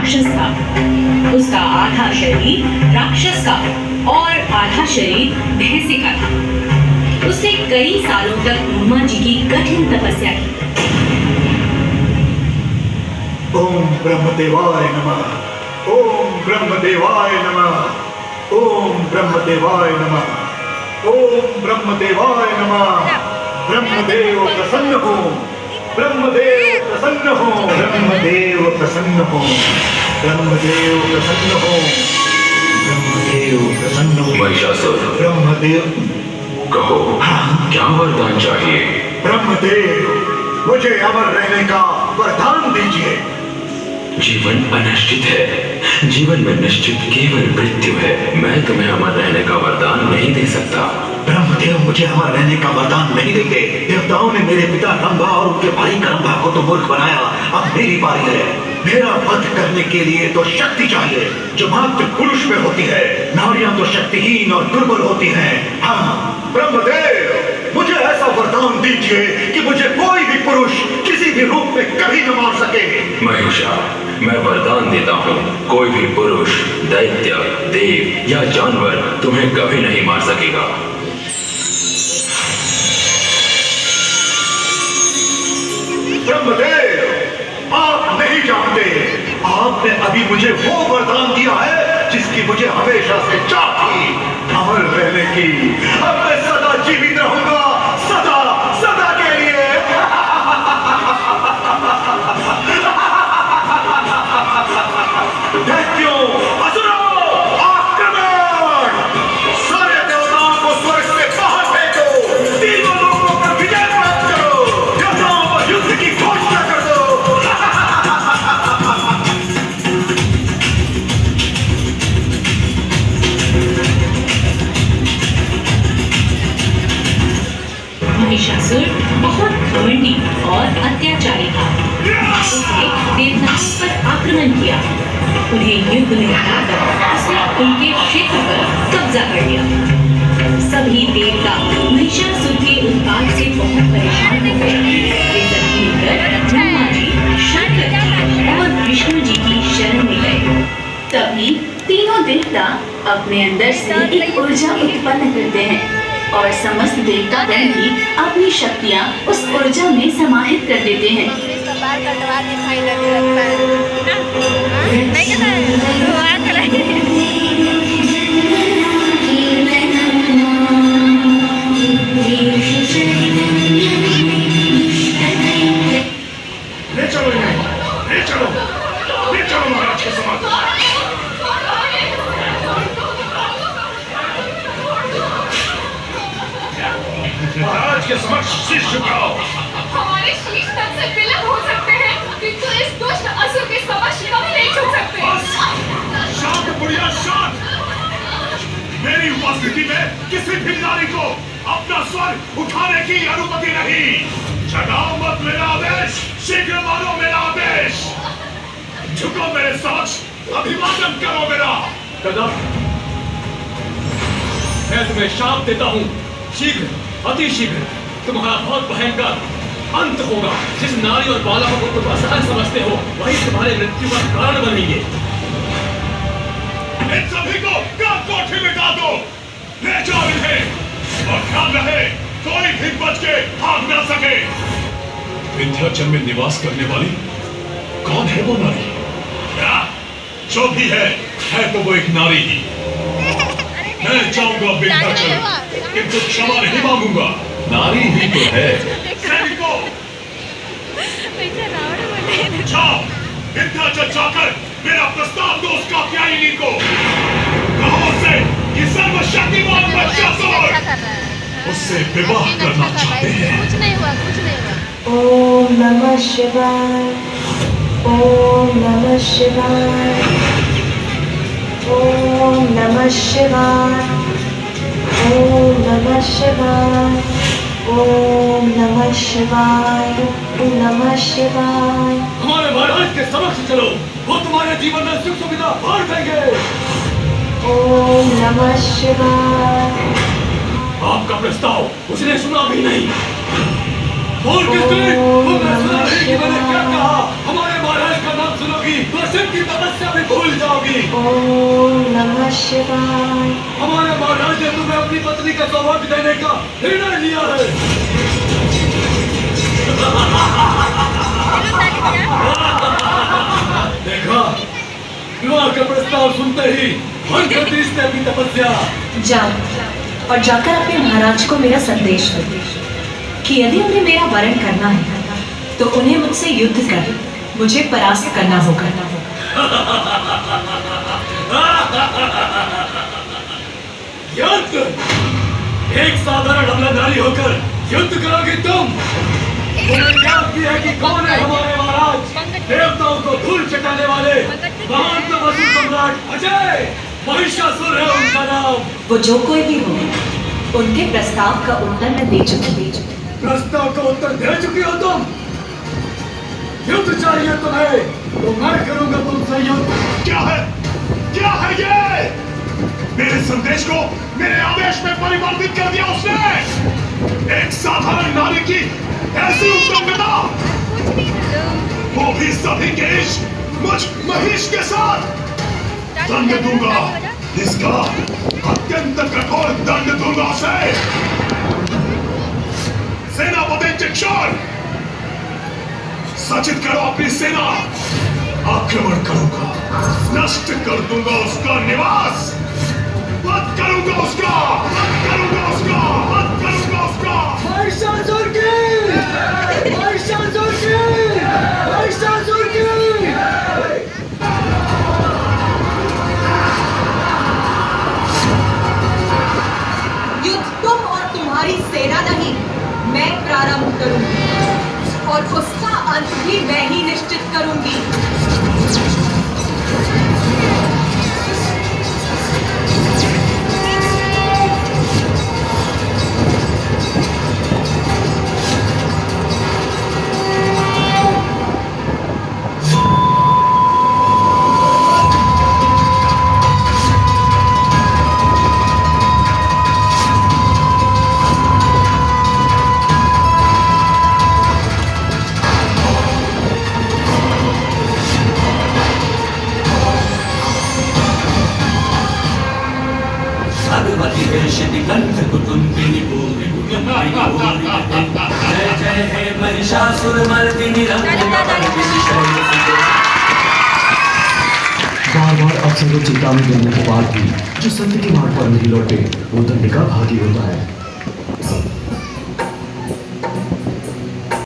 राक्षस था। उसका आधा शरीर राक्षस का और आधा शरीर भैंसे का था। उसने कई सालों तक ब्रह्मा जी की कठिन तपस्या की। ओम ब्रह्मदेवाय नमः। ओम ब्रह्मदेवाय नमः। ओम ब्रह्मदेवाय नमः। ओम ब्रह्मदेवाय नमः। ब्रह्मदेव प्रसन्न हो। ब्रह्मदेव प्रसन्न हो। ब्रह्मदेव प्रसन्न हो। ब्रह्मदेव प्रसन्न हो। ब्रह्मदेव प्रसन्न हो। महिषासुर, ब्रह्मदेव कहो क्या वरदान चाहिए? ब्रह्मदेव, मुझे अमर रहने का वरदान दीजिए। जीवन अनिश्चित है। जीवन में निश्चित केवल मृत्यु है। मैं तुम्हें अमर रहने का वरदान नहीं दे सकता। ब्रह्मदेव मुझे अमर रहने का वरदान नहीं देंगे। देवताओं ने मेरे पिता रंभा और उनके भाई करंभा को तो मूर्ख बनाया। अब मेरी बारी है। मेरा वध करने के लिए तो शक्ति चाहिए, जो मात्र पुरुष में होती है। नारियां तो शक्तिहीन और दुर्बल होती हैं। हाँ ब्रह्मदेव, मुझे ऐसा वरदान दीजिए कि मुझे कोई भी पुरुष किसी भी रूप में कभी न मार सके। महिषा, मैं वरदान देता हूँ, कोई भी पुरुष, दैत्य, देव या जानवर तुम्हें कभी नहीं मार सकेगा। ब्रह्मदेव, आप नहीं जानते, आपने अभी मुझे वो वरदान दिया है जिसकी मुझे हमेशा से चाह थी, अमर रहने की। अब मैं सदा जीवित रहूंगा, सदा सदा के लिए। दैत्यों, असुरों, आक्रमण! सारे देवताओं को स्वर्ग से बाहर फेंको। तीनों लोगों पर विजय प्राप्त करो। देवताओं को युद्ध की घोषणा कर दो। महिषासुर बहुत घमंडी और अत्याचारी था। उसने देवताओं पर आक्रमण किया। उन्हें युद्ध में हराकर उसने उनके क्षेत्र पर कब्जा कर लिया। सभी देवता महिषासुर के उत्पात से बहुत परेशान हो गए। वे सब मिलकर ब्रह्मा जी, शंकर जी और विष्णु जी की शरण में गए। तभी तीनों देवता अपने अंदर से एक ऊर्जा उत्पन्न करते हैं और समस्त देवता गण भी अपनी शक्तियाँ उस ऊर्जा में समाहित कर देते हैं। ले चलो इन्हें, ले चलो महाराज के समाधि। महाराज के समक्ष शीश झुकाओ। हमारे शीश तब से विलंब हो सकते हैं, किंतु इस दुष्ट असुर के समक्ष कभी नहीं झुक सकते। शांत बुढ़िया, शांत। मेरी उपस्थिति में किसी भी नारी को अपना स्वर उठाने की अनुमति नहीं। जगाओ मत मेरा आदेश, शीघ्र मानो मेरा आदेश। झुको मेरे समक्ष, अभिवादन करो मेरा। कदम, मैं तुम्हें शाप देता हूँ। शीघ्र, अति शीघ्र तुम्हारा बहुत भयंकर अंत होगा। जिस नारी और बालकों को तुम असहाय समझते हो, वही तुम्हारे मृत्यु का कारण बनेंगे। इन सभी को काट कोठरी में डाल दो। ले जाओ इन्हें और ध्यान रहे कोई भी बच के भाग न सके। विंध्याचल में निवास करने वाली कौन है वो नारी? क्या? जो भी है तो वो एक नारी ही। मैं जाऊंगा विंध्याचल, किंतु क्षमा नहीं मांगूंगा। नारी ही तो है। सैनिकों, जाओ विंध्याचल जाकर मेरा प्रस्ताव दो उस कात्यायनी को। कहो उसे कि सर्वशक्तिमान महिषासुर उससे विवाह करना चाहते हैं। कुछ नहीं हुआ। ओम नमः शिवाय। ओम नमः शिवाय। ओम नमः शिवाय। ओम नमः शिवाय। ओम नमः शिवाय। ओम नमः शिवाय। हमारे महाराज के समक्ष चलो, वो तुम्हारे जीवन में सुख सुविधा भर देंगे। ओम नमः शिवाय। आपका प्रस्ताव उसने सुना भी नहीं। बोल किसने? तुमने सुना नहीं कि मैंने क्या कहा? हमारे महाराज का नाम सुनोगी तो शिव की तपस्या भी भूल जाओगी। ओम नमः शिवाय। हमारे महाराज ने तुम्हें अपनी पत्नी का सौभाग्य देने का निर्णय लिया है। देखा, विवाह का प्रस्ताव सुनते ही भंग कर दी इसने अपनी तपस्या। जाओ और जाकर अपने महाराज को मेरा संदेश दो कि यदि उन्हें मेरा वरण करना है तो उन्हें मुझसे युद्ध कर मुझे परास्त करना होगा। युद्ध? एक साधारण अबला नारी होकर युद्ध करोगी तुम? तुम्हें ज्ञात भी है कि कौन है हमारे महाराज? देवताओं को धूल चटाने वाले महान तपस्वी सम्राट अजय महिषासुर है उनका नाम। वो जो कोई भी हो, उनके प्रस्ताव का उत्तर मैं दे चुकी। प्रस्ताव का उत्तर दे चुकी हो तुम? युद्ध चाहिए तुम्हें तो मैं करूंगा तुमसे युद्ध। क्या है? क्या है ये? मेरे संदेश को मेरे आदेश में परिवर्तित कर दिया उसने। एक साधारण नारी की ऐसी उत्तंगता, वो भी सभी के इश्क मुझ महिष के साथ। दंड दूंगा इसका, अत्यंत कठोर दंड दूंगा उसे। सेनापति चिक्षण, सचित करो अपनी सेना। आक्रमण करूंगा, नष्ट कर दूंगा उसका निवास। वध करूंगा उसका, वध करूंगा उसका, वध करूंगा उसका। महिषासुर की! महिषासुर की! महिषासुर की! युद्ध तुम और तुम्हारी सेना नहीं, मैं प्रारंभ करूंगी और उसका अंत भी मैं ही निश्चित करूंगी। जय जय हे महिषासुर मर्दिनी बार बार अफसर को चेतावनी देने के बाद भी जो सत्य के मार्ग पर नहीं लौटे वो दंड का भागी होता है।